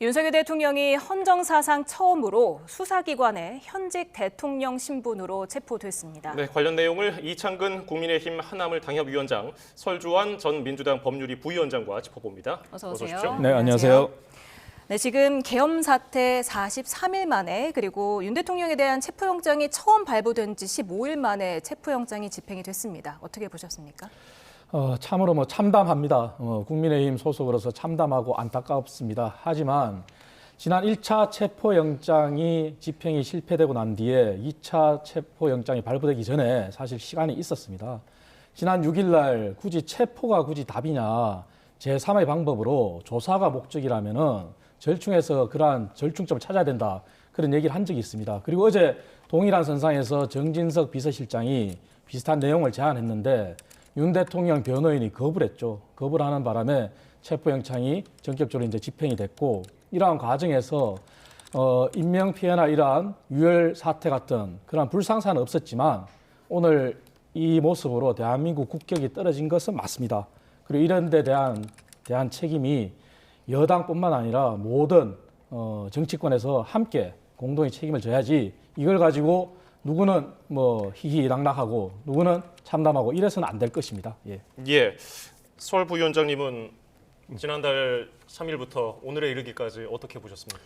윤석열 대통령이 헌정사상 처음으로 수사기관의 현직 대통령 신분으로 체포됐습니다. 네, 관련 내용을 이창근 국민의힘 하나물 당협위원장, 설주환 전 민주당 법률위 부위원장과 짚어봅니다. 어서 오세요. 오십시오. 네, 안녕하세요. 네, 지금 계엄 사태 43일 만에 그리고 윤 대통령에 대한 체포영장이 처음 발부된 지 15일 만에 체포영장이 집행이 됐습니다. 어떻게 보셨습니까? 참으로 참담합니다. 국민의힘 소속으로서 참담하고 안타깝습니다. 하지만 지난 1차 체포영장이 집행이 실패되고 난 뒤에 2차 체포영장이 발부되기 전에 사실 시간이 있었습니다. 지난 6일 날 굳이 체포가 답이냐, 제3의 방법으로 조사가 목적이라면은 절충해서 그러한 절충점을 찾아야 된다. 그런 얘기를 한 적이 있습니다. 그리고 어제 동일한 선상에서 정진석 비서실장이 비슷한 내용을 제안했는데 윤 대통령 변호인이 거부를 했죠. 거부를 하는 바람에 체포영장이 전격적으로 이제 집행이 됐고, 이러한 과정에서 인명피해나 이러한 유혈 사태 같은 그런 불상사는 없었지만 오늘 이 모습으로 대한민국 국격이 떨어진 것은 맞습니다. 그리고 이런 데 대한 책임이 여당뿐만 아니라 모든 정치권에서 함께 공동의 책임을 져야지, 이걸 가지고 누구는 희희낙낙하고 누구는 참담하고 이래서는 안 될 것입니다. 예, 설 부위원장님은 지난달 3일부터 오늘에 이르기까지 어떻게 보셨습니까?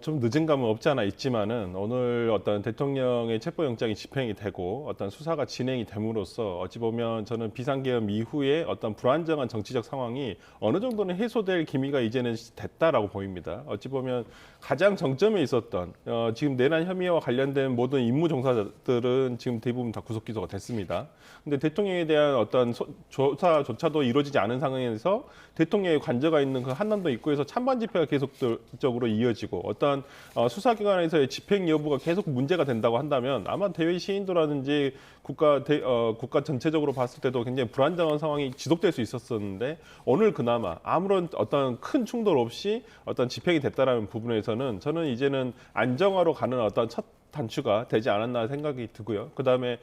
좀 늦은 감은 없지 않아 있지만은 오늘 어떤 대통령의 체포영장이 집행이 되고 어떤 수사가 진행이 됨으로써 어찌 보면 저는 비상계엄 이후에 어떤 불안정한 정치적 상황이 어느 정도는 해소될 기미가 이제는 됐다라고 보입니다. 어찌 보면 가장 정점에 있었던 지금 내란 혐의와 관련된 모든 임무 종사자들은 지금 대부분 다 구속 기소가 됐습니다. 근데 대통령에 대한 어떤 조사조차도 이루어지지 않은 상황에서 대통령의 관저가 있는 그 한남도 입구에서 찬반 집회가 계속적으로 이어지고 어떤 수사기관에서의 집행 여부가 계속 문제가 된다고 한다면 아마 대외 시인도라든지 국가 전체적으로 봤을 때도 굉장히 불안정한 상황이 지속될 수 있었었는데 오늘 그나마 아무런 어떤 큰 충돌 없이 어떤 집행이 됐다라는 부분에서는 저는 이제는 안정화로 가는 어떤 첫 단추가 되지 않았나 생각이 들고요. 그다음에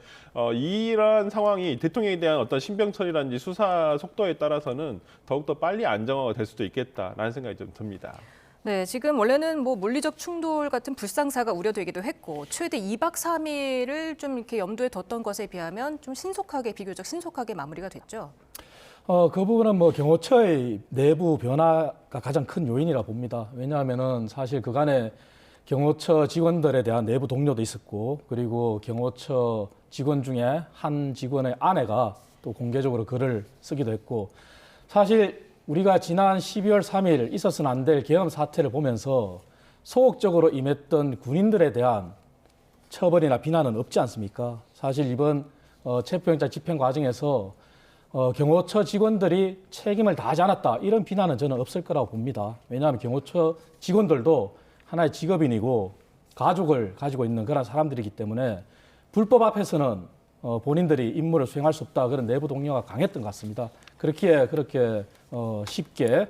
이러한 상황이 대통령에 대한 어떤 신병철이라든지 수사 속도에 따라서는 더욱더 빨리 안정화가 될 수도 있겠다라는 생각이 좀 듭니다. 네, 지금 원래는 물리적 충돌 같은 불상사가 우려되기도 했고 최대 2박 3일을 좀 이렇게 염두에 뒀던 것에 비하면 좀 비교적 신속하게 마무리가 됐죠. 그 부분은 경호처의 내부 변화가 가장 큰 요인이라 봅니다. 왜냐하면은 사실 그간에 경호처 직원들에 대한 내부 동료도 있었고, 그리고 경호처 직원 중에 한 직원의 아내가 또 공개적으로 글을 쓰기도 했고, 사실 우리가 지난 12월 3일 있어서는 안 될 계엄 사태를 보면서 소극적으로 임했던 군인들에 대한 처벌이나 비난은 없지 않습니까? 사실 이번 체포영장 집행 과정에서 경호처 직원들이 책임을 다하지 않았다, 이런 비난은 저는 없을 거라고 봅니다. 왜냐하면 경호처 직원들도 하나의 직업인이고 가족을 가지고 있는 그런 사람들이기 때문에 불법 앞에서는 본인들이 임무를 수행할 수 없다, 그런 내부 동료가 강했던 것 같습니다. 그렇게 쉽게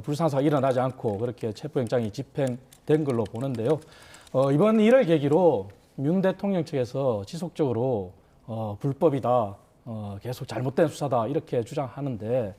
불상사가 일어나지 않고 그렇게 체포영장이 집행된 걸로 보는데요. 이번 일을 계기로 윤 대통령 측에서 지속적으로 불법이다, 계속 잘못된 수사다, 이렇게 주장하는데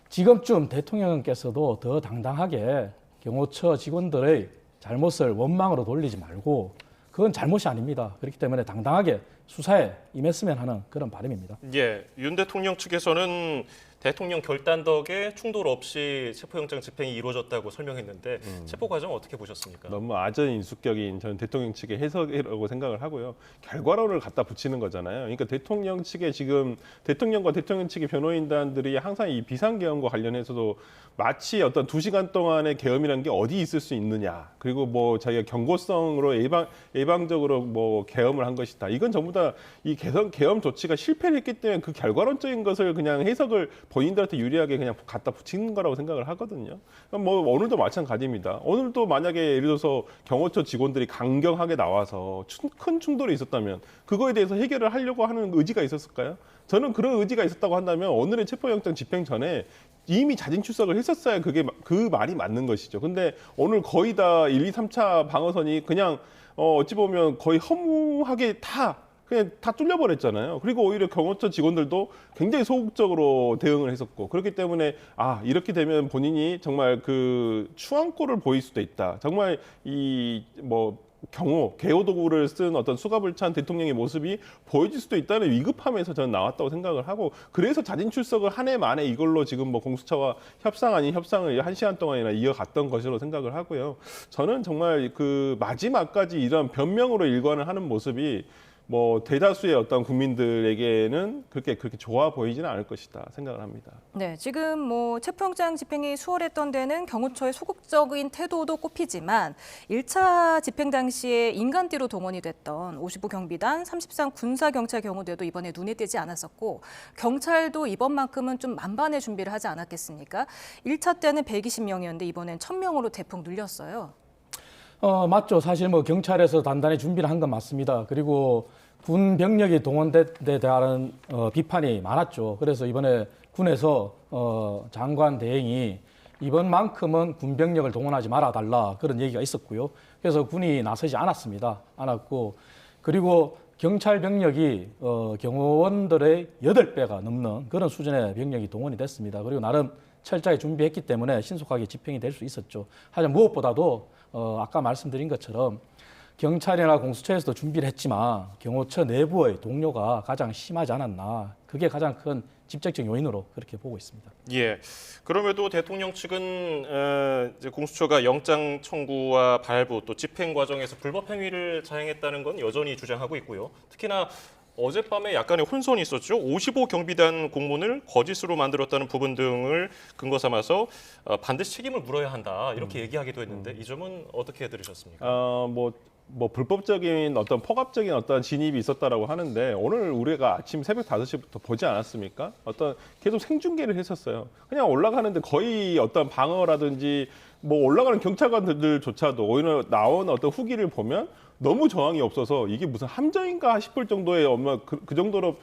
지금쯤 대통령께서도 더 당당하게 경호처 직원들의 잘못을 원망으로 돌리지 말고 그건 잘못이 아닙니다. 그렇기 때문에 당당하게 수사에 임했으면 하는 그런 바람입니다. 예, 윤 대통령 측에서는 대통령 결단 덕에 충돌 없이 체포영장 집행이 이루어졌다고 설명했는데 체포 과정 어떻게 보셨습니까? 너무 아전인수격인 저는 대통령 측의 해석이라고 생각을 하고요. 결과론을 갖다 붙이는 거잖아요. 그러니까 대통령 측의 지금 대통령과 대통령 측의 변호인단들이 항상 이 비상계엄과 관련해서도 마치 어떤 2시간 동안의 계엄이라는 게 어디 있을 수 있느냐, 그리고 자기가 경고성으로 예방적으로 계엄을 한 것이다. 이건 전부 다 이 계엄 조치가 실패를 했기 때문에 그 결과론적인 것을 그냥 해석을 본인들한테 유리하게 그냥 갖다 붙이는 거라고 생각을 하거든요. 오늘도 마찬가지입니다. 오늘도 만약에 예를 들어서 경호처 직원들이 강경하게 나와서 큰 충돌이 있었다면 그거에 대해서 해결을 하려고 하는 의지가 있었을까요? 저는 그런 의지가 있었다고 한다면 오늘의 체포영장 집행 전에 이미 자진 출석을 했었어야 그 말이 맞는 것이죠. 근데 오늘 거의 다 1, 2, 3차 방어선이 그냥 어찌 보면 거의 허무하게 다 그냥 다 뚫려버렸잖아요. 그리고 오히려 경호처 직원들도 굉장히 소극적으로 대응을 했었고 그렇기 때문에 이렇게 되면 본인이 정말 그 추앙골을 보일 수도 있다. 정말 이 개호 도구를 쓴 어떤 수갑을 찬 대통령의 모습이 보여질 수도 있다는 위급함에서 저는 나왔다고 생각을 하고 그래서 자진 출석을 한 해 만에 이걸로 지금 공수처와 협상 아닌 협상을 1시간 동안이나 이어갔던 것으로 생각을 하고요. 저는 정말 그 마지막까지 이런 변명으로 일관을 하는 모습이 대다수의 어떤 국민들에게는 그렇게 좋아 보이지는 않을 것이다 생각을 합니다. 네, 지금 체포영장 집행이 수월했던 데는 경호처의 소극적인 태도도 꼽히지만 1차 집행 당시에 인간띠로 동원이 됐던 55 경비단, 33 군사경찰 경호대도 이번에 눈에 띄지 않았었고 경찰도 이번만큼은 좀 만반의 준비를 하지 않았겠습니까? 1차 때는 120명이었는데 이번엔 1000명으로 대폭 늘렸어요. 맞죠. 사실 경찰에서 단단히 준비를 한 건 맞습니다. 그리고 군 병력이 동원된 데 대한 비판이 많았죠. 그래서 이번에 군에서 장관 대행이 이번만큼은 군 병력을 동원하지 말아달라 그런 얘기가 있었고요. 그래서 군이 나서지 않았고 그리고 경찰 병력이 경호원들의 8배가 넘는 그런 수준의 병력이 동원이 됐습니다. 그리고 나름 철저하게 준비했기 때문에 신속하게 집행이 될 수 있었죠. 하지만 무엇보다도 아까 말씀드린 것처럼 경찰이나 공수처에서도 준비를 했지만 경호처 내부의 동료가 가장 심하지 않았나. 그게 가장 큰 직접적 요인으로 그렇게 보고 있습니다. 예. 그럼에도 대통령 측은 이제 공수처가 영장 청구와 발부 또 집행 과정에서 불법 행위를 자행했다는 건 여전히 주장하고 있고요. 특히나 어젯밤에 약간의 혼선이 있었죠. 55 경비단 공문을 거짓으로 만들었다는 부분 등을 근거 삼아서 반드시 책임을 물어야 한다 이렇게 얘기하기도 했는데 이 점은 어떻게 들으셨습니까? 불법적인 어떤 포괄적인 어떤 진입이 있었다라고 하는데 오늘 우리가 아침 새벽 5시부터 보지 않았습니까? 계속 생중계를 했었어요. 그냥 올라가는데 거의 어떤 방어라든지 올라가는 경찰관들조차도 오히려 나온 어떤 후기를 보면 너무 저항이 없어서 이게 무슨 함정인가 싶을 정도의 그 정도로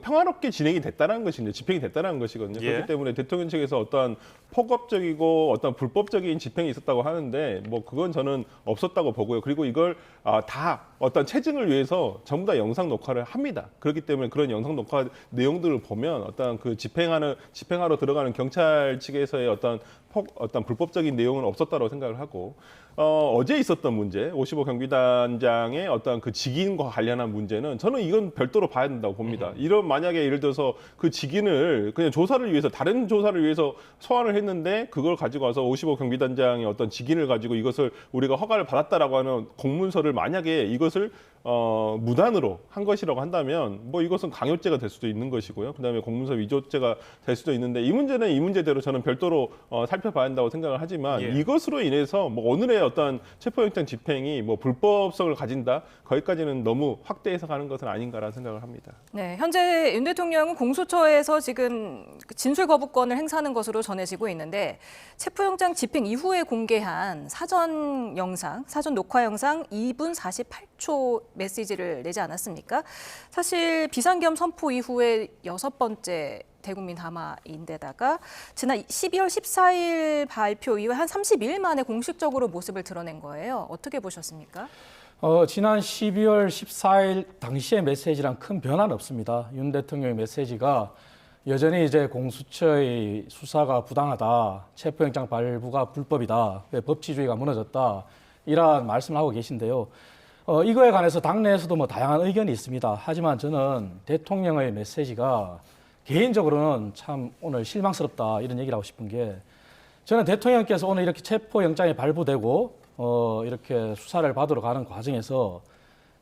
평화롭게 진행이 됐다는 것이거든요. 집행이 됐다는 것이거든요. 예. 그렇기 때문에 대통령 측에서 어떤 폭업적이고 어떤 불법적인 집행이 있었다고 하는데 그건 저는 없었다고 보고요. 그리고 이걸 다 어떤 체증을 위해서 전부 다 영상 녹화를 합니다. 그렇기 때문에 그런 영상 녹화 내용들을 보면 어떤 그 집행하러 들어가는 경찰 측에서의 어떤 불법적인 내용은 없었다고 생각을 하고 어제 있었던 문제, 55 경비단장의 어떤 그 직인과 관련한 문제는 저는 이건 별도로 봐야 된다고 봅니다. 만약에 예를 들어서 그 직인을 그냥 다른 조사를 위해서 소환을 했는데 그걸 가지고 와서 55 경비단장의 어떤 직인을 가지고 이것을 우리가 허가를 받았다라고 하는 공문서를 만약에 이것을 무단으로 한 것이라고 한다면 이것은 강요죄가 될 수도 있는 것이고요. 그다음에 공문서 위조죄가 될 수도 있는데 이 문제는 이 문제대로 저는 별도로 살펴봐야 한다고 생각을 하지만 예. 이것으로 인해서 오늘의 어떤 체포영장 집행이 불법성을 가진다 거기까지는 너무 확대 해석하는 것은 아닌가라는 생각을 합니다. 네, 현재 윤 대통령은 공수처에서 지금 진술 거부권을 행사하는 것으로 전해지고 있는데 체포영장 집행 이후에 공개한 사전 녹화 영상 2분 48초 메시지를 내지 않았습니까? 사실 비상겸 선포 이후에 6번째 대국민 담화인데다가 지난 12월 14일 발표 이후에 한 30일 만에 공식적으로 모습을 드러낸 거예요. 어떻게 보셨습니까? 지난 12월 14일 당시의 메시지랑 큰 변화는 없습니다. 윤 대통령의 메시지가 여전히 이제 공수처의 수사가 부당하다, 체포영장 발부가 불법이다, 법치주의가 무너졌다 이러한 말씀을 하고 계신데요. 이거에 관해서 당내에서도 다양한 의견이 있습니다. 하지만 저는 대통령의 메시지가 개인적으로는 참 오늘 실망스럽다 이런 얘기를 하고 싶은 게 저는 대통령께서 오늘 이렇게 체포영장이 발부되고 이렇게 수사를 받으러 가는 과정에서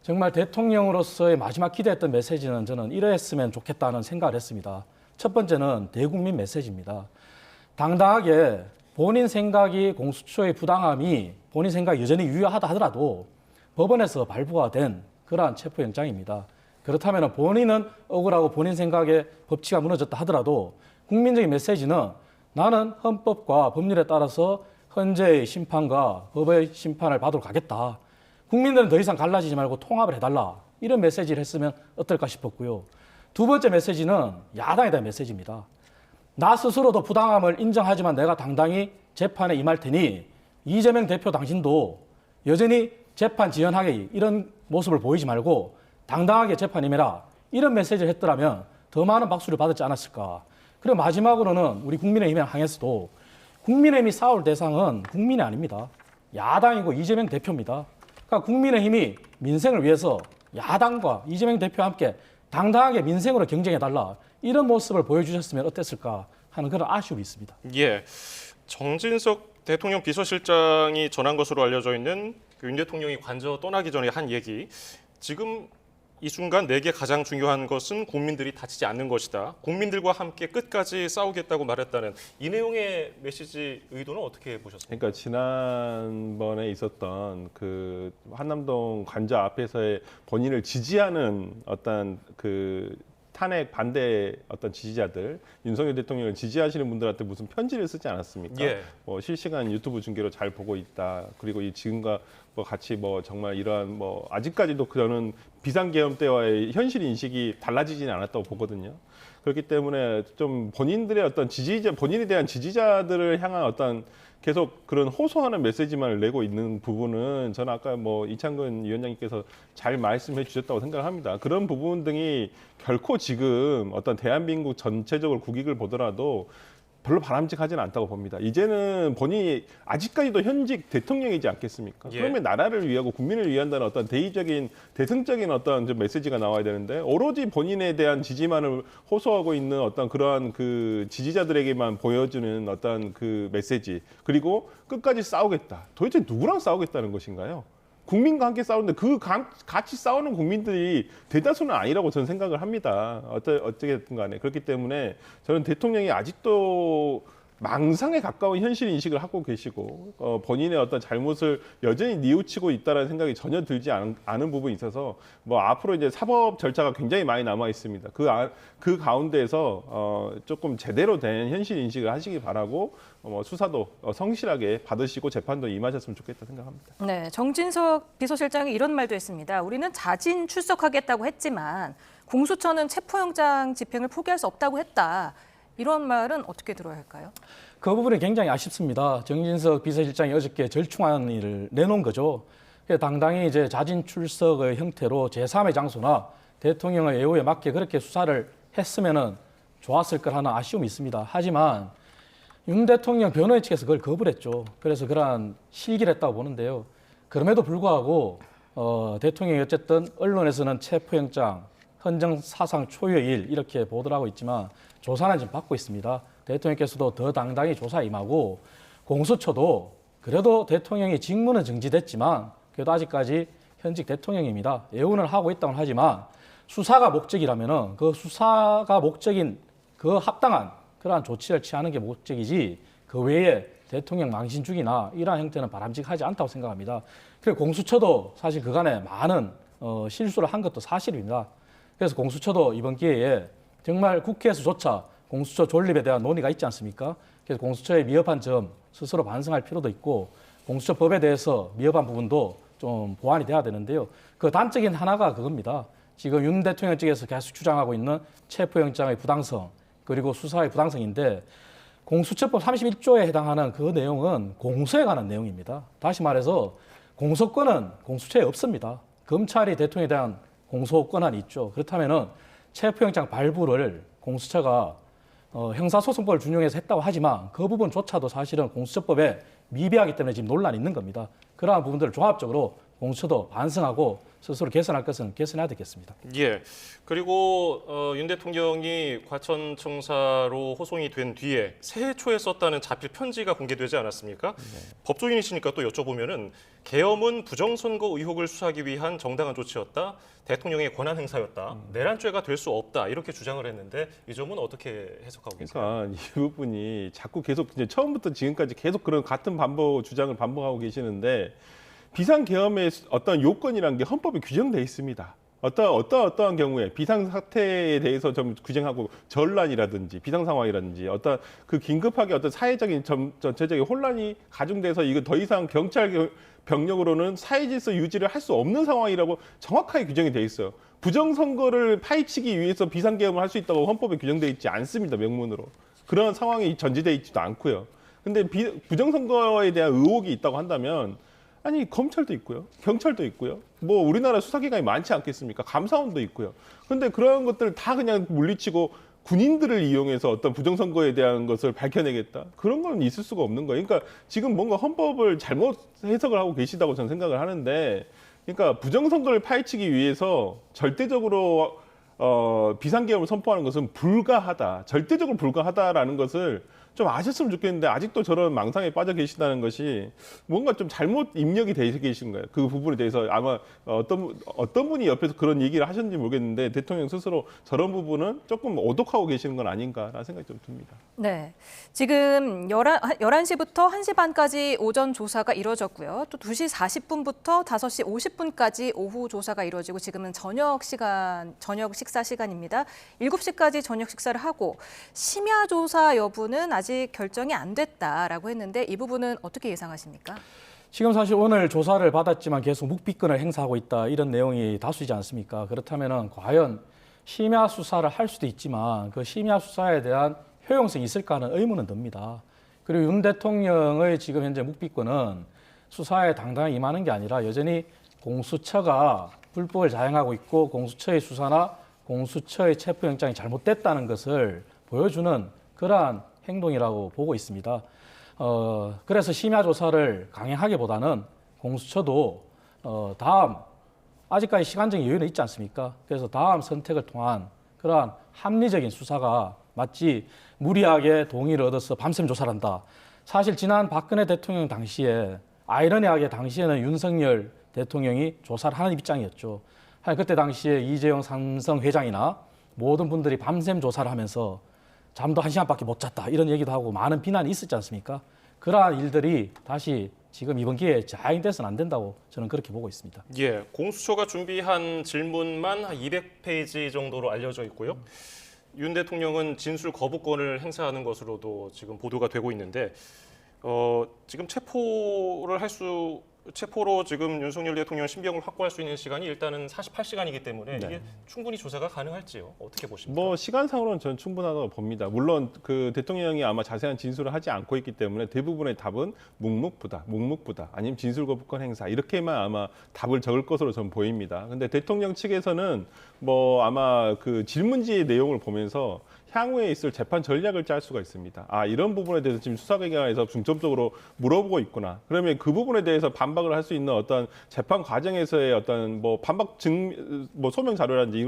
정말 대통령으로서의 마지막 기대했던 메시지는 저는 이러했으면 좋겠다는 생각을 했습니다. 첫 번째는 대국민 메시지입니다. 당당하게 본인 생각이 공수처의 부당함이 본인 생각이 여전히 유효하다 하더라도 법원에서 발부가 된 그러한 체포영장입니다. 그렇다면 본인은 억울하고 본인 생각에 법치가 무너졌다 하더라도 국민적인 메시지는 나는 헌법과 법률에 따라서 헌재의 심판과 법의 심판을 받으러 가겠다. 국민들은 더 이상 갈라지지 말고 통합을 해달라. 이런 메시지를 했으면 어떨까 싶었고요. 두 번째 메시지는 야당에 대한 메시지입니다. 나 스스로도 부당함을 인정하지만 내가 당당히 재판에 임할 테니 이재명 대표 당신도 여전히 재판 지연하게 이런 모습을 보이지 말고 당당하게 재판임해라. 이런 메시지를 했더라면 더 많은 박수를 받았지 않았을까. 그리고 마지막으로는 우리 국민의힘에 항해서도 국민의힘이 싸울 대상은 국민이 아닙니다. 야당이고 이재명 대표입니다. 그러니까 국민의힘이 민생을 위해서 야당과 이재명 대표와 함께 당당하게 민생으로 경쟁해달라. 이런 모습을 보여주셨으면 어땠을까 하는 그런 아쉬움이 있습니다. 예, 정진석 대통령 비서실장이 전한 것으로 알려져 있는 그 윤 대통령이 관저 떠나기 전에 한 얘기. 지금 이 순간 내게 가장 중요한 것은 국민들이 다치지 않는 것이다. 국민들과 함께 끝까지 싸우겠다고 말했다는 이 내용의 메시지 의도는 어떻게 보셨습니까? 그러니까 지난번에 있었던 그 한남동 관저 앞에서의 본인을 지지하는 어떤 그 탄핵 반대 어떤 지지자들, 윤석열 대통령을 지지하시는 분들한테 무슨 편지를 쓰지 않았습니까? 예. 뭐 실시간 유튜브 중계로 잘 보고 있다. 그리고 이 지금과 뭐 같이 뭐 정말 이러한 뭐 아직까지도 저는 비상계엄 때와의 현실 인식이 달라지지는 않았다고 보거든요. 그렇기 때문에 좀 본인들의 어떤 지지자, 본인에 대한 지지자들을 향한 어떤 계속 그런 호소하는 메시지만을 내고 있는 부분은 저는 아까 뭐 이창근 위원장님께서 잘 말씀해 주셨다고 생각합니다. 그런 부분 등이 결코 지금 어떤 대한민국 전체적으로 국익을 보더라도 별로 바람직하지는 않다고 봅니다. 이제는 본인이 아직까지도 현직 대통령이지 않겠습니까? 예. 그러면 나라를 위하고 국민을 위한다는 어떤 대의적인 대승적인 어떤 좀 메시지가 나와야 되는데 오로지 본인에 대한 지지만을 호소하고 있는 어떤 그러한 그 지지자들에게만 보여주는 어떤 그 메시지 그리고 끝까지 싸우겠다. 도대체 누구랑 싸우겠다는 것인가요? 국민과 함께 싸우는데 같이 싸우는 국민들이 대다수는 아니라고 저는 생각을 합니다. 어쨌든 간에. 그렇기 때문에 저는 대통령이 아직도 망상에 가까운 현실 인식을 하고 계시고 본인의 어떤 잘못을 여전히 뉘우치고 있다는 생각이 전혀 들지 않은 부분이 있어서 뭐 앞으로 이제 사법 절차가 굉장히 많이 남아 있습니다. 그 가운데에서 조금 제대로 된 현실 인식을 하시기 바라고 수사도 성실하게 받으시고 재판도 임하셨으면 좋겠다 생각합니다. 네, 정진석 비서실장이 이런 말도 했습니다. 우리는 자진 출석하겠다고 했지만 공수처는 체포영장 집행을 포기할 수 없다고 했다. 이런 말은 어떻게 들어야 할까요? 그 부분이 굉장히 아쉽습니다. 정진석 비서실장이 어저께 절충안 일을 내놓은 거죠. 당당히 이제 자진 출석의 형태로 제3의 장소나 대통령의 예우에 맞게 그렇게 수사를 했으면 좋았을 거라는 아쉬움이 있습니다. 하지만 윤 대통령 변호인 측에서 그걸 거부를 했죠. 그래서 그러한 실기를 했다고 보는데요. 그럼에도 불구하고 대통령이 어쨌든 언론에서는 체포영장, 헌정사상 초유의 일 이렇게 보도를 하고 있지만 조사는 지금 받고 있습니다. 대통령께서도 더 당당히 조사에 임하고 공수처도 그래도 대통령이 직무는 정지됐지만 그래도 아직까지 현직 대통령입니다. 예우는 하고 있다고 하지만 수사가 목적이라면은 그 수사가 목적인 그 합당한 그러한 조치를 취하는 게 목적이지 그 외에 대통령 망신주기나 이러한 형태는 바람직하지 않다고 생각합니다. 그리고 공수처도 사실 그간에 많은 실수를 한 것도 사실입니다. 그래서 공수처도 이번 기회에 정말 국회에서조차 공수처 존립에 대한 논의가 있지 않습니까? 그래서 공수처의 미흡한 점 스스로 반성할 필요도 있고 공수처법에 대해서 미흡한 부분도 좀 보완이 돼야 되는데요. 그 단적인 하나가 그겁니다. 지금 윤 대통령 측에서 계속 주장하고 있는 체포영장의 부당성 그리고 수사의 부당성인데 공수처법 31조에 해당하는 그 내용은 공소에 관한 내용입니다. 다시 말해서 공소권은 공수처에 없습니다. 검찰이 대통령에 대한 공소 권한이 있죠. 그렇다면은 체포영장 발부를 공수처가 형사소송법을 준용해서 했다고 하지만 그 부분조차도 사실은 공수처법에 미비하기 때문에 지금 논란이 있는 겁니다. 그러한 부분들을 종합적으로 공수처도 반성하고 스스로 개선할 것은 개선해야 되겠습니다. 예. 그리고 윤 대통령이 과천청사로 호송이 된 뒤에 새해 초에 썼다는 자필 편지가 공개되지 않았습니까? 네. 법조인이시니까 또 여쭤보면은 계엄은 부정선거 의혹을 수사하기 위한 정당한 조치였다. 대통령의 권한 행사였다. 내란죄가 될 수 없다. 이렇게 주장을 했는데 이 점은 어떻게 해석하고 계세요? 그러니까 이 부분이 자꾸 계속 이제 처음부터 지금까지 계속 그런 같은 주장을 반복하고 계시는데 비상계엄의 어떤 요건이라는 게 헌법에 규정되어 있습니다. 어떠한 경우에 비상사태에 대해서 좀 규정하고 전란이라든지 비상상황이라든지 어떤 그 긴급하게 어떤 사회적인 전체적인 혼란이 가중돼서 이거 더 이상 경찰 병력으로는 사회질서 유지를 할 수 없는 상황이라고 정확하게 규정이 돼 있어요. 부정선거를 파헤치기 위해서 비상계엄을 할 수 있다고 헌법에 규정되어 있지 않습니다. 명문으로. 그런 상황이 전제되어 있지도 않고요. 근데 부정선거에 대한 의혹이 있다고 한다면 아니 검찰도 있고요, 경찰도 있고요. 뭐 우리나라 수사기관이 많지 않겠습니까? 감사원도 있고요. 근데 그런 것들 다 그냥 물리치고 군인들을 이용해서 어떤 부정선거에 대한 것을 밝혀내겠다. 그런 건 있을 수가 없는 거예요. 그러니까 지금 뭔가 헌법을 잘못 해석을 하고 계시다고 저는 생각을 하는데, 그러니까 부정선거를 파헤치기 위해서 절대적으로 비상계엄을 선포하는 것은 불가하다. 절대적으로 불가하다라는 것을 좀 아셨으면 좋겠는데 아직도 저런 망상에 빠져 계신다는 것이 뭔가 좀 잘못 입력이 돼 계신 거예요. 그 부분에 대해서 아마 어떤 분이 옆에서 그런 얘기를 하셨는지 모르겠는데 대통령 스스로 저런 부분은 조금 오독하고 계시는 건 아닌가라는 생각이 좀 듭니다. 네. 지금 11시부터 1시 반까지 오전 조사가 이루어졌고요. 또 2시 40분부터 5시 50분까지 오후 조사가 이루어지고 지금은 저녁 식사 시간입니다. 7시까지 저녁 식사를 하고 심야 조사 여부는 아직 결정이 안 됐다라고 했는데 이 부분은 어떻게 예상하십니까? 지금 사실 오늘 조사를 받았지만 계속 묵비권을 행사하고 있다 이런 내용이 다수이지 않습니까? 그렇다면 과연 심야 수사를 할 수도 있지만 그 심야 수사에 대한 효용성이 있을까 하는 의문은 듭니다. 그리고 윤 대통령의 지금 현재 묵비권은 수사에 당당히 임하는 게 아니라 여전히 공수처가 불법을 자행하고 있고 공수처의 수사나 공수처의 체포영장이 잘못됐다는 것을 보여주는 그러한 행동이라고 보고 있습니다. 그래서 심야 조사를 강행하기보다는 공수처도 다음 아직까지 시간적인 여유는 있지 않습니까? 그래서 다음 선택을 통한 그러한 합리적인 수사가 마치 무리하게 동의를 얻어서 밤샘 조사를 한다. 사실 지난 박근혜 대통령 당시에 아이러니하게 당시에는 윤석열 대통령이 조사를 하는 입장이었죠. 그때 당시에 이재용 삼성 회장이나 모든 분들이 밤샘 조사를 하면서 잠도 1시간밖에 못 잤다 이런 얘기도 하고 많은 비난이 있었지 않습니까? 그러한 일들이 다시 지금 이번 기회에 자행돼서는 안 된다고 저는 그렇게 보고 있습니다. 예, 공수처가 준비한 질문만 한 200페이지 정도로 알려져 있고요. 윤 대통령은 진술 거부권을 행사하는 것으로도 지금 보도가 되고 있는데 지금 체포로 지금 윤석열 대통령 신병을 확보할 수 있는 시간이 일단은 48시간이기 때문에 이게 충분히 조사가 가능할지요? 어떻게 보십니까? 뭐 시간상으로는 저는 충분하다고 봅니다. 물론 그 대통령이 아마 자세한 진술을 하지 않고 있기 때문에 대부분의 답은 묵묵부다 아니면 진술 거부권 행사 이렇게만 아마 답을 적을 것으로 저는 보입니다. 근데 대통령 측에서는 뭐 아마 그 질문지의 내용을 보면서 향후에 있을 재판 전략을 짤 수가 있습니다. 아, 이런 부분에 대해서 지금 수사기관에서 중점적으로 물어보고 있구나. 그러면 그 부분에 대해서 반박을 할 수 있는 어떤 재판 과정에서의 어떤 뭐 반박 소명 자료라든지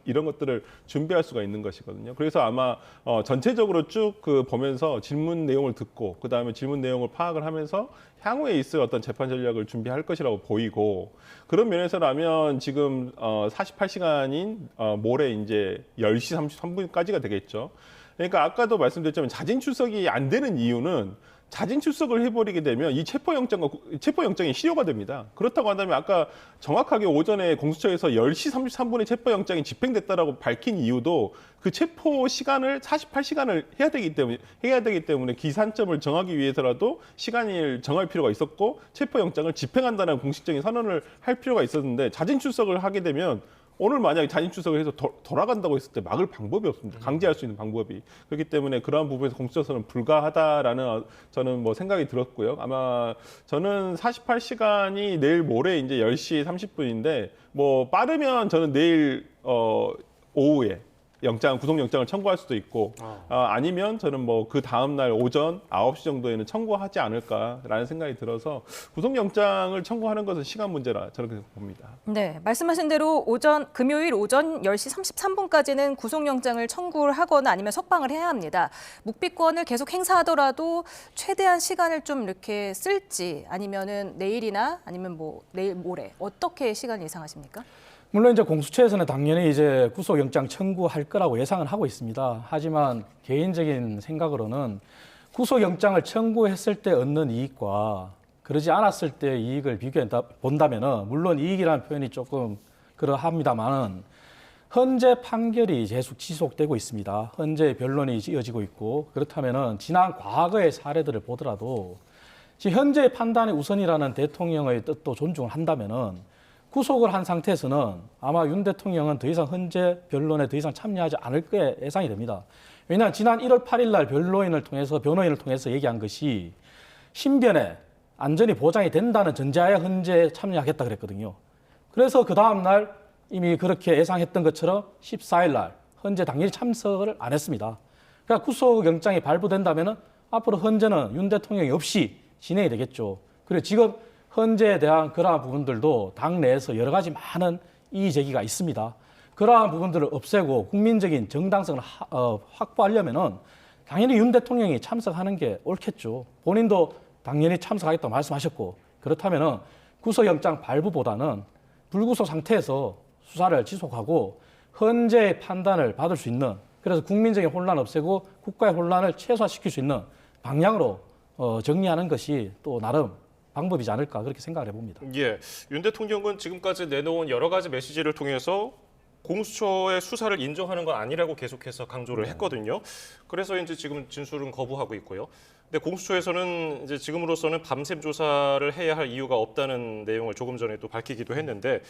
이런 것들을 준비할 수가 있는 것이거든요. 그래서 아마 전체적으로 쭉 그 보면서 질문 내용을 듣고 그 다음에 질문 내용을 파악을 하면서 향후에 있을 어떤 재판 전략을 준비할 것이라고 보이고, 그런 면에서라면 지금 48시간인 모레 이제 10시 33분까지가 되겠죠. 그러니까 아까도 말씀드렸지만 자진 출석이 안 되는 이유는 자진 출석을 해버리게 되면 이 체포영장이 실효가 됩니다. 그렇다고 한다면 아까 정확하게 오전에 공수처에서 10시 33분에 체포영장이 집행됐다라고 밝힌 이유도 그 체포 시간을 48시간을 해야 되기 때문에 기산점을 정하기 위해서라도 시간을 정할 필요가 있었고 체포영장을 집행한다는 공식적인 선언을 할 필요가 있었는데 자진 출석을 하게 되면 오늘 만약에 자진 출석을 해서 돌아간다고 했을 때 막을 방법이 없습니다. 강제할 수 있는 방법이. 그렇기 때문에 그러한 부분에서 공수처에서는 불가하다라는 저는 뭐 생각이 들었고요. 아마 저는 48시간이 내일 모레 이제 10시 30분인데 뭐 빠르면 저는 내일 오후에 구속영장을 청구할 수도 있고 아니면 저는 뭐 그 다음날 오전 9시 정도에는 청구하지 않을까라는 생각이 들어서 구속영장을 청구하는 것은 시간 문제라 저는 그렇게 봅니다. 네, 말씀하신 대로 금요일 오전 10시 33분까지는 구속영장을 청구를 하거나 아니면 석방을 해야 합니다. 묵비권을 계속 행사하더라도 최대한 시간을 좀 이렇게 쓸지 아니면은 내일이나 아니면 뭐 내일 모레 어떻게 시간 예상하십니까? 물론 이제 공수처에서는 당연히 이제 구속영장 청구할 거라고 예상은 하고 있습니다. 하지만 개인적인 생각으로는 구속영장을 청구했을 때 얻는 이익과 그러지 않았을 때 이익을 비교해 본다면은 물론 이익이라는 표현이 조금 그러합니다만은 현재 판결이 계속 지속되고 있습니다. 현재 변론이 이어지고 있고 그렇다면은 지난 과거의 사례들을 보더라도 지금 현재의 판단이 우선이라는 대통령의 뜻도 존중을 한다면은 구속을 한 상태에서는 아마 윤 대통령은 더 이상 현재 변론에 더 이상 참여하지 않을 게 예상이 됩니다. 왜냐하면 지난 1월 8일 날 변호인을 통해서 얘기한 것이 신변에 안전이 보장이 된다는 전제하에 헌재에 참여하겠다 그랬거든요. 그래서 그 다음 날 이미 그렇게 예상했던 것처럼 14일 날 헌재 당연히 참석을 안 했습니다. 그러니까 구속영장이 발부된다면 앞으로 헌재는 윤 대통령이 없이 진행이 되겠죠. 그리고 지금 헌재에 대한 그러한 부분들도 당내에서 여러 가지 많은 이의 제기가 있습니다. 그러한 부분들을 없애고 국민적인 정당성을 확보하려면은 당연히 윤 대통령이 참석하는 게 옳겠죠. 본인도 당연히 참석하겠다고 말씀하셨고, 그렇다면은 구속영장 발부보다는 불구속 상태에서 수사를 지속하고 헌재의 판단을 받을 수 있는, 그래서 국민적인 혼란 없애고 국가의 혼란을 최소화시킬 수 있는 방향으로 정리하는 것이 또 나름 방법이지 않을까 그렇게 생각을 해봅니다. 예, 윤 대통령은 지금까지 내놓은 여러 가지 메시지를 통해서 공수처의 수사를 인정하는 건 아니라고 계속해서 강조를 했거든요. 그래서 이제 지금 진술은 거부하고 있고요. 근데 공수처에서는 이제 지금으로서는 밤샘 조사를 해야 할 이유가 없다는 내용을 조금 전에 또 밝히기도 했는데,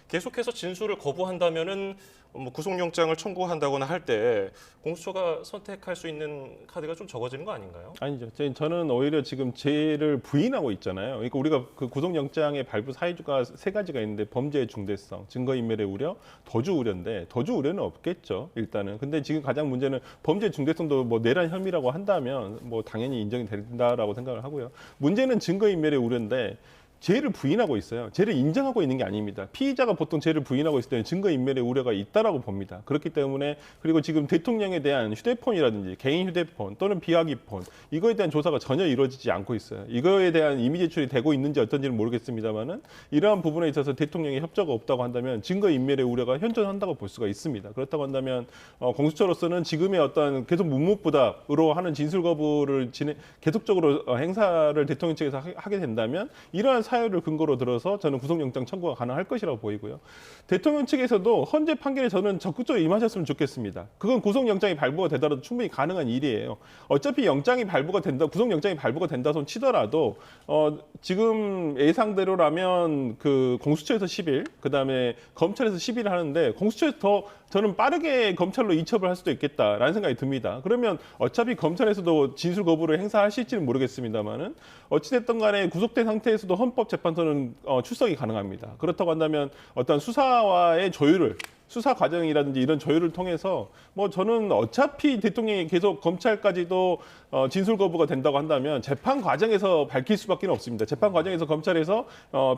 계속해서 진술을 거부한다면은 뭐 구속영장을 청구한다거나 할 때 공수처가 선택할 수 있는 카드가 좀 적어지는 거 아닌가요? 아니죠. 저는 오히려 지금 죄를 부인하고 있잖아요. 그러니까 우리가 그 구속영장의 발부 사유가 세 가지가 있는데 범죄의 중대성, 증거인멸의 우려, 도주 우려인데 도주 우려는 없겠죠. 일단은. 근데 지금 가장 문제는 범죄의 중대성도 뭐 내란 혐의라고 한다면 뭐 당연히 인정이 된다라고 생각을 하고요. 문제는 증거인멸의 우려인데 죄를 부인하고 있어요. 죄를 인정하고 있는 게 아닙니다. 피의자가 보통 죄를 부인하고 있을 때는 증거인멸의 우려가 있다라고 봅니다. 그렇기 때문에, 그리고 지금 대통령에 대한 휴대폰이라든지 개인 휴대폰 또는 비화기폰, 이거에 대한 조사가 전혀 이루어지지 않고 있어요. 이거에 대한 이미 제출이 되고 있는지 어떤지는 모르겠습니다만은 이러한 부분에 있어서 대통령의 협조가 없다고 한다면 증거인멸의 우려가 현존한다고 볼 수가 있습니다. 그렇다고 한다면 공수처로서는 지금의 어떤 계속 묵묵부답으로 하는 진술 거부를 계속적으로 행사를 대통령 측에서 하게 된다면 이러한 사유를 근거로 들어서 저는 구속영장 청구가 가능할 것이라고 보이고요. 대통령 측에서도 헌재 판결에 저는 적극적으로 임하셨으면 좋겠습니다. 그건 구속영장이 발부가 되더라도 충분히 가능한 일이에요. 어차피 영장이 발부가 된다, 구속영장이 발부가 된다 손 치더라도 지금 예상대로라면 그 공수처에서 10일, 그다음에 검찰에서 10일 하는데 공수처에서 더 저는 빠르게 검찰로 이첩을 할 수도 있겠다라는 생각이 듭니다. 그러면 어차피 검찰에서도 진술 거부를 행사하실지는 모르겠습니다만은 어찌됐든 간에 구속된 상태에서도 헌법재판소는 출석이 가능합니다. 그렇다고 한다면 어떤 수사와의 조율을, 수사 과정이라든지 이런 조율을 통해서 뭐 저는 어차피 대통령이 계속 검찰까지도 진술 거부가 된다고 한다면 재판 과정에서 밝힐 수밖에 없습니다. 재판 과정에서 검찰에서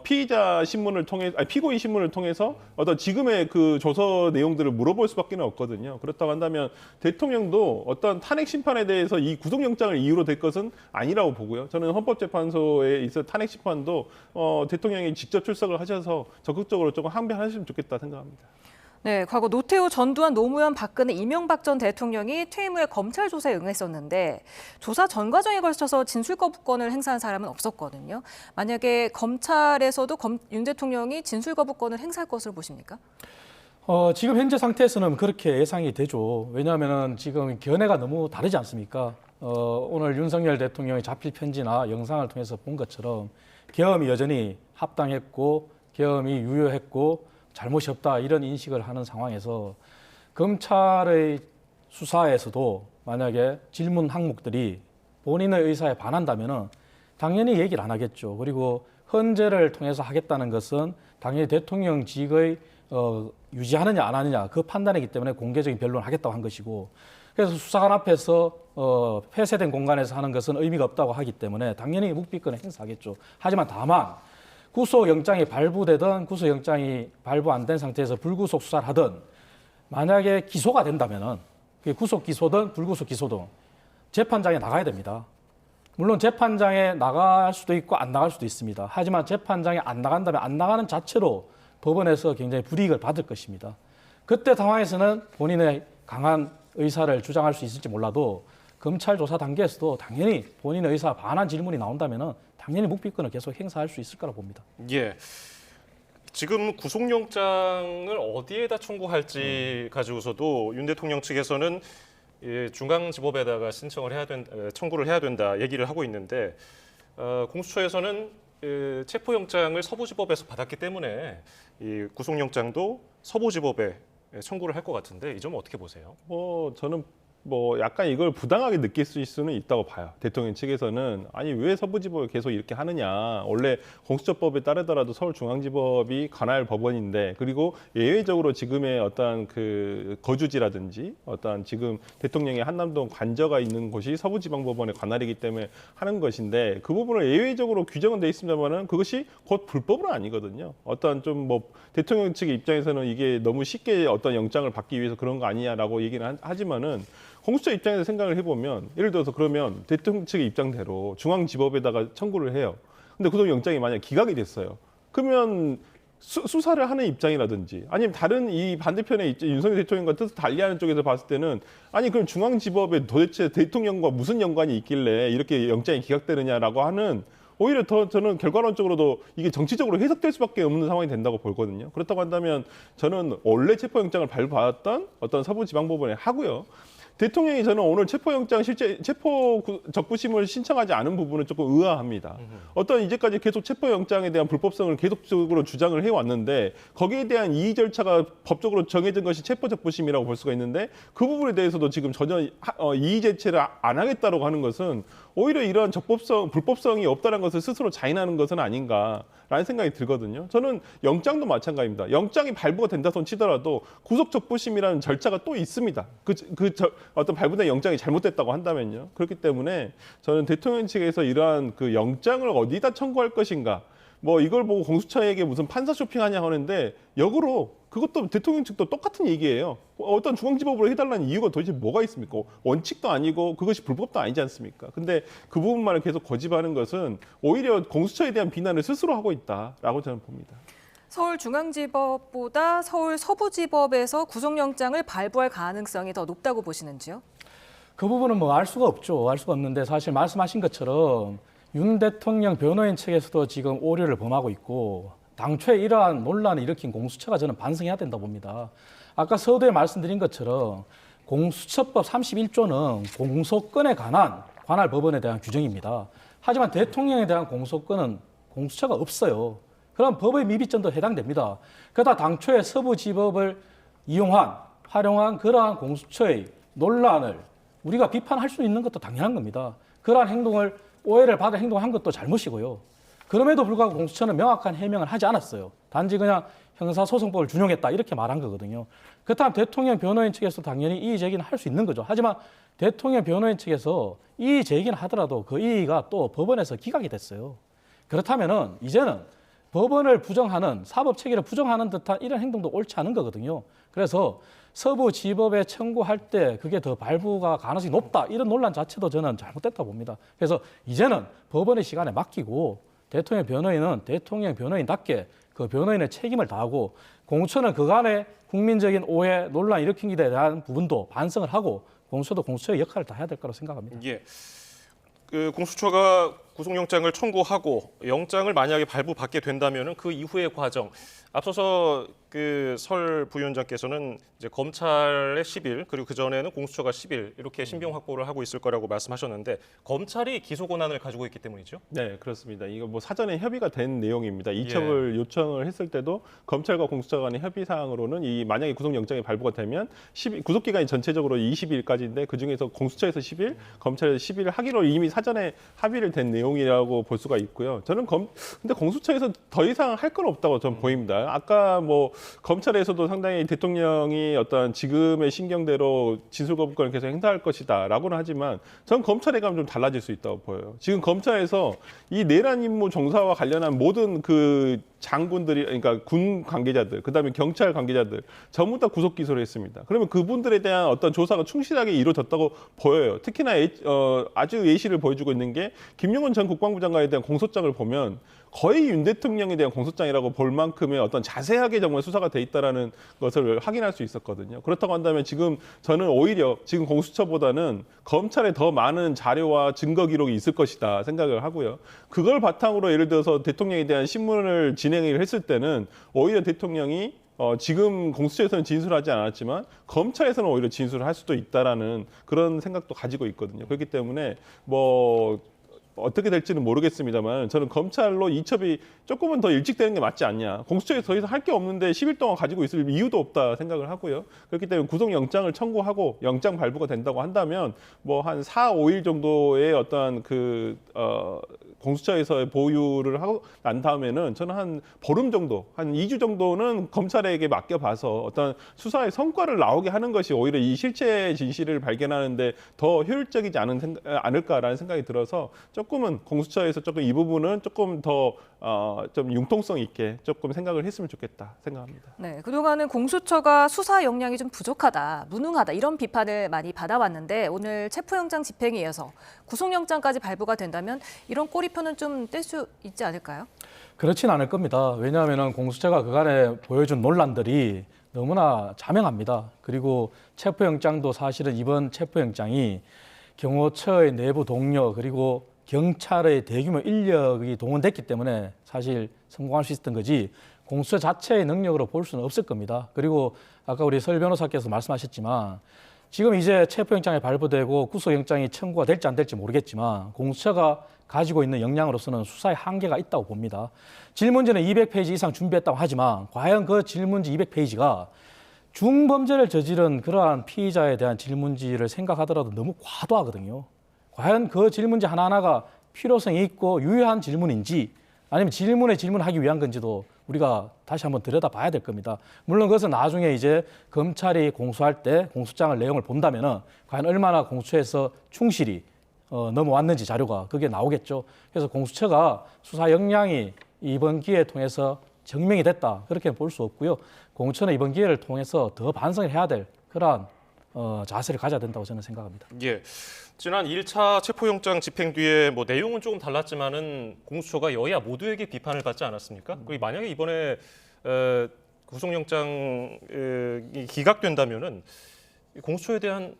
피의자 신문을 통해, 아니 피고인 신문을 통해서 어떤 지금의 그 조서 내용들을 물어볼 수밖에 없거든요. 그렇다고 한다면 대통령도 어떤 탄핵 심판에 대해서 이 구속영장을 이유로 될 것은 아니라고 보고요. 저는 헌법재판소에 있어 탄핵 심판도 대통령이 직접 출석을 하셔서 적극적으로 조금 항변하시면 좋겠다 생각합니다. 네, 과거 노태우, 전두환, 노무현, 박근혜, 이명박 전 대통령이 퇴임 후에 검찰 조사에 응했었는데 조사 전 과정에 걸쳐서 진술 거부권을 행사한 사람은 없었거든요. 만약에 검찰에서도 윤 대통령이 진술 거부권을 행사할 것으로 보십니까? 지금 현재 상태에서는 그렇게 예상이 되죠. 왜냐하면 지금 견해가 너무 다르지 않습니까? 오늘 윤석열 대통령이 자필 편지나 영상을 통해서 본 것처럼 계엄이 여전히 합당했고 계엄이 유효했고 잘못이 없다 이런 인식을 하는 상황에서 검찰의 수사에서도 만약에 질문 항목들이 본인의 의사에 반한다면은 당연히 얘기를 안 하겠죠. 그리고 헌재를 통해서 하겠다는 것은 당연히 대통령직의 유지하느냐 안 하느냐 그 판단이기 때문에 공개적인 변론을 하겠다고 한 것이고, 그래서 수사관 앞에서 폐쇄된 공간에서 하는 것은 의미가 없다고 하기 때문에 당연히 묵비권을 행사하겠죠. 하지만 다만 구속영장이 발부되든 구속영장이 발부 안 된 상태에서 불구속 수사를 하든 만약에 기소가 된다면은 구속 기소든 불구속 기소든 재판장에 나가야 됩니다. 물론 재판장에 나갈 수도 있고 안 나갈 수도 있습니다. 하지만 재판장에 안 나간다면 안 나가는 자체로 법원에서 굉장히 불이익을 받을 것입니다. 그때 상황에서는 본인의 강한 의사를 주장할 수 있을지 몰라도 검찰 조사 단계에서도 당연히 본인의 의사와 반한 질문이 나온다면은 당연히 묵비권을 계속 행사할 수 있을 거라고 봅니다. 예. 지금 구속영장을 어디에다 청구할지 가지고서도 윤 대통령 측에서는 중앙지법에다가 청구를 해야 된다 얘기를 하고 있는데, 공수처에서는 체포영장을 서부지법에서 받았기 때문에 이 구속영장도 서부지법에 청구를 할 것 같은데 이 점은 어떻게 보세요? 저는 뭐 약간 이걸 부당하게 느낄 수는 있다고 봐요. 대통령 측에서는 아니 왜 서부지법을 계속 이렇게 하느냐. 원래 공수처법에 따르더라도 서울중앙지법이 관할 법원인데 그리고 예외적으로 지금의 어떤 그 거주지라든지 어떤 지금 대통령의 한남동 관저가 있는 곳이 서부지방법원의 관할이기 때문에 하는 것인데 그 부분을 예외적으로 규정은 돼 있습니다만은 그것이 곧 불법은 아니거든요. 어떤 좀 뭐 대통령 측의 입장에서는 이게 너무 쉽게 어떤 영장을 받기 위해서 그런 거 아니냐라고 얘기는 하지만은 공수처 입장에서 생각을 해보면 예를 들어서 그러면 대통령 측의 입장대로 중앙지법에다가 청구를 해요. 근데 구속영장이 만약 기각이 됐어요. 그러면 수사를 하는 입장이라든지 아니면 다른 이 반대편의 윤석열 대통령과 뜻을 달리하는 쪽에서 봤을 때는 아니 그럼 중앙지법에 도대체 대통령과 무슨 연관이 있길래 이렇게 영장이 기각되느냐라고 하는 오히려 더 저는 결과론적으로도 이게 정치적으로 해석될 수밖에 없는 상황이 된다고 보거든요. 그렇다고 한다면 저는 원래 체포영장을 발부받았던 어떤 서부지방법원에 하고요. 대통령이 저는 오늘 체포영장 실제 체포 적부심을 신청하지 않은 부분은 조금 의아합니다. 어떤 이제까지 계속 체포영장에 대한 불법성을 계속적으로 주장을 해왔는데 거기에 대한 이의 절차가 법적으로 정해진 것이 체포 적부심이라고 볼 수가 있는데 그 부분에 대해서도 지금 전혀 이의 제체를 안 하겠다라고 하는 것은 오히려 이러한 불법성이 없다는 것을 스스로 자인하는 것은 아닌가라는 생각이 들거든요. 저는 영장도 마찬가지입니다. 영장이 발부가 된다 손 치더라도 구속 적부심이라는 절차가 또 있습니다. 어떤 발부된 영장이 잘못됐다고 한다면요. 그렇기 때문에 저는 대통령 측에서 이러한 그 영장을 어디다 청구할 것인가 뭐 이걸 보고 공수처에게 무슨 판사 쇼핑하냐 하는데 역으로 그것도 대통령 측도 똑같은 얘기예요. 어떤 중앙지법으로 해달라는 이유가 도대체 뭐가 있습니까? 원칙도 아니고 그것이 불법도 아니지 않습니까? 근데 그 부분만을 계속 고집하는 것은 오히려 공수처에 대한 비난을 스스로 하고 있다라고 저는 봅니다. 서울중앙지법보다 서울 서부지법에서 구속영장을 발부할 가능성이 더 높다고 보시는지요? 그 부분은 뭐 알 수가 없죠. 알 수가 없는데 사실 말씀하신 것처럼 윤 대통령 변호인 측에서도 지금 오류를 범하고 있고 당초에 이러한 논란을 일으킨 공수처가 저는 반성해야 된다고 봅니다. 아까 서두에 말씀드린 것처럼 공수처법 31조는 공소권에 관한 관할 법원에 대한 규정입니다. 하지만 대통령에 대한 공소권은 공수처가 없어요. 그럼 법의 미비점도 해당됩니다. 그러다 당초에 서부지법을 활용한 그러한 공수처의 논란을 우리가 비판할 수 있는 것도 당연한 겁니다. 그러한 행동을 오해를 받아 행동한 것도 잘못이고요. 그럼에도 불구하고 공수처는 명확한 해명을 하지 않았어요. 단지 그냥 형사소송법을 준용했다 이렇게 말한 거거든요. 그렇다면 대통령 변호인 측에서 당연히 이의 제기는 할 수 있는 거죠. 하지만 대통령 변호인 측에서 이의 제기는 하더라도 그 이의가 또 법원에서 기각이 됐어요. 그렇다면은 이제는 법원을 부정하는 사법 체계를 부정하는 듯한 이런 행동도 옳지 않은 거거든요. 그래서 서부지법에 청구할 때 그게 더 발부가 가능성이 높다 이런 논란 자체도 저는 잘못됐다고 봅니다. 그래서 이제는 법원의 시간에 맡기고 대통령 변호인은 대통령 변호인답게 그 변호인의 책임을 다하고 공수처는 그간의 국민적인 오해 논란 일으킨 것에 대한 부분도 반성을 하고 공수처도 공수처의 역할을 다 해야 될 거라고 생각합니다. 예. 그 공수처가 구속영장을 청구하고 영장을 만약에 발부받게 된다면은 그 이후의 과정 앞서서 그 설 부위원장께서는 이제 검찰의 10일 그리고 그 전에는 공수처가 10일 이렇게 신병 확보를 하고 있을 거라고 말씀하셨는데 검찰이 기소 권한을 가지고 있기 때문이죠. 네, 그렇습니다. 이거 뭐 사전에 협의가 된 내용입니다. 이첩을 요청을 했을 때도 검찰과 공수처 간의 협의 사항으로는 이 만약에 구속영장이 발부가 되면 구속 기간이 전체적으로 20일까지인데 그 중에서 공수처에서 10일, 검찰에서 10일 하기로 이미 사전에 합의를 된 내용이라고 볼 수가 있고요. 저는 근데 공수처에서 더 이상 할 건 없다고 저는 보입니다. 아까 뭐 검찰에서도 상당히 대통령이 어떤 지금의 신경대로 진술거부권을 계속 행사할 것이다라고는 하지만 전 검찰에 가면 좀 달라질 수 있다고 보여요. 지금 검찰에서 이 내란 임무 종사와 관련한 모든 그 장군들이 그러니까 군 관계자들 그다음에 경찰 관계자들 전부 다 구속 기소를 했습니다. 그러면 그분들에 대한 어떤 조사가 충실하게 이루어졌다고 보여요. 특히나 아주 예시를 보여주고 있는 게 김용원 전 국방부 장관에 대한 공소장을 보면 거의 윤 대통령에 대한 공소장이라고 볼 만큼의 어떤 자세하게 정말 수사가 돼 있다라는 것을 확인할 수 있었거든요. 그렇다고 한다면 지금 저는 오히려 지금 공수처보다는 검찰에 더 많은 자료와 증거 기록이 있을 것이다 생각을 하고요. 그걸 바탕으로 예를 들어서 대통령에 대한 신문을 진행을 했을 때는 오히려 대통령이 지금 공수처에서는 진술하지 않았지만 검찰에서는 오히려 진술을 할 수도 있다라는 그런 생각도 가지고 있거든요. 그렇기 때문에 뭐 어떻게 될지는 모르겠습니다만 저는 검찰로 이첩이 조금은 더 일찍 되는 게 맞지 않냐. 공수처에서 더 이상 할 게 없는데 10일 동안 가지고 있을 이유도 없다 생각을 하고요. 그렇기 때문에 구속영장을 청구하고 영장 발부가 된다고 한다면 뭐 한 4, 5일 정도의 어떤 공수처에서의 보유를 하고 난 다음에는 저는 한 보름 정도, 한 2주 정도는 검찰에게 맡겨봐서 어떤 수사의 성과를 나오게 하는 것이 오히려 이 실체 진실을 발견하는데 더 효율적이지 않을까라는 생각이 들어서 조금은 공수처에서 조금 이 부분은 조금 더 좀 융통성 있게 조금 생각을 했으면 좋겠다 생각합니다. 네, 그동안은 공수처가 수사 역량이 좀 부족하다, 무능하다 이런 비판을 많이 받아왔는데 오늘 체포영장 집행에 이어서 구속영장까지 발부가 된다면 이런 꼬리표는 좀 뗄 수 있지 않을까요? 그렇진 않을 겁니다. 왜냐하면 공수처가 그간에 보여준 논란들이 너무나 자명합니다. 그리고 체포영장도 사실은 이번 체포영장이 경호처의 내부 동료 그리고 경찰의 대규모 인력이 동원됐기 때문에 사실 성공할 수 있었던 거지 공수처 자체의 능력으로 볼 수는 없을 겁니다. 그리고 아까 우리 설 변호사께서 말씀하셨지만 지금 이제 체포영장이 발부되고 구속영장이 청구가 될지 안 될지 모르겠지만 공수처가 가지고 있는 역량으로서는 수사에 한계가 있다고 봅니다. 질문지는 200페이지 이상 준비했다고 하지만 과연 그 질문지 200페이지가 중범죄를 저지른 그러한 피의자에 대한 질문지를 생각하더라도 너무 과도하거든요. 과연 그 질문지 하나하나가 필요성이 있고 유효한 질문인지 아니면 질문하기 위한 건지도 우리가 다시 한번 들여다봐야 될 겁니다. 물론 그것은 나중에 이제 검찰이 공수할 때 공소장을 내용을 본다면은 과연 얼마나 공수처에서 충실히 넘어왔는지 자료가 그게 나오겠죠. 그래서 공수처가 수사 역량이 이번 기회를 통해서 증명이 됐다 그렇게 볼 수 없고요. 공수처는 이번 기회를 통해서 더 반성을 해야 될 그러한 자세를 가져야 된다고 저는 생각합니다. 예. 지난 1차 체포영장 집행 뒤에 뭐 내용은 조금 달랐지만은 공수처가 여야 모두에게 비판을 받지 않았습니까? 그리고 만약에 이번에 구속영장이 기각된다면은 공수처에 대한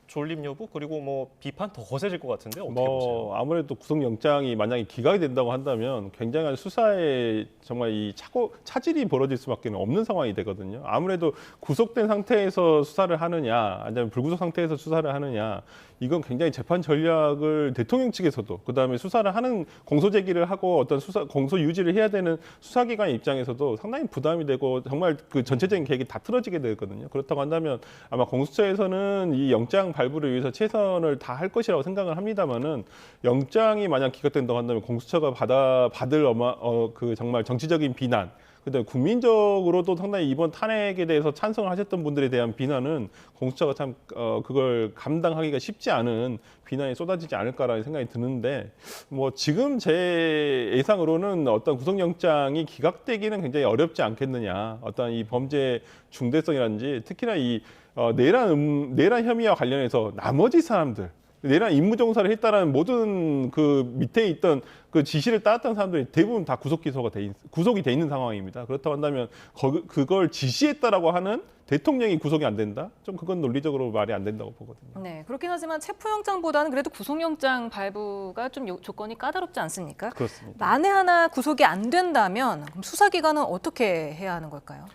존립 여부 그리고 뭐 비판 더 거세질 것 같은데 어떻게 보세요? 아무래도 구속영장이 만약에 기각이 된다고 한다면 굉장한 수사에 정말 이 차질이 벌어질 수밖에 없는 상황이 되거든요. 아무래도 구속된 상태에서 수사를 하느냐, 아니면 불구속 상태에서 수사를 하느냐, 이건 굉장히 재판 전략을 대통령 측에서도 그다음에 수사를 하는 공소 제기를 하고 어떤 공소 유지를 해야 되는 수사기관 입장에서도 상당히 부담이 되고 정말 그 전체적인 계획이 다 틀어지게 되거든요. 그렇다고 한다면 아마 공수처에서는 이 영장 발부를 위해서 최선을 다 할 것이라고 생각을 합니다만은 영장이 만약 기각된다고 한다면 공수처가 받을 그 정말 정치적인 비난, 그다음에 국민적으로도 상당히 이번 탄핵에 대해서 찬성을 하셨던 분들에 대한 비난은 공수처가 참 그걸 감당하기가 쉽지 않은 비난이 쏟아지지 않을까라는 생각이 드는데 뭐 지금 제 예상으로는 어떤 구속영장이 기각되기는 굉장히 어렵지 않겠느냐. 어떤 이 범죄 중대성이라든지 특히나 이 내란 혐의와 관련해서 나머지 사람들 내란 임무정사를 했다라는 모든 그 밑에 있던 그 지시를 따랐던 사람들이 대부분 다 구속이 돼 있는 상황입니다. 그렇다고 한다면 그걸 지시했다라고 하는 대통령이 구속이 안 된다? 좀 그건 논리적으로 말이 안 된다고 보거든요. 네, 그렇긴 하지만 체포영장보다는 그래도 구속영장 발부가 좀 조건이 까다롭지 않습니까? 그렇습니다. 만에 하나 구속이 안 된다면 그럼 수사기관은 어떻게 해야 하는 걸까요?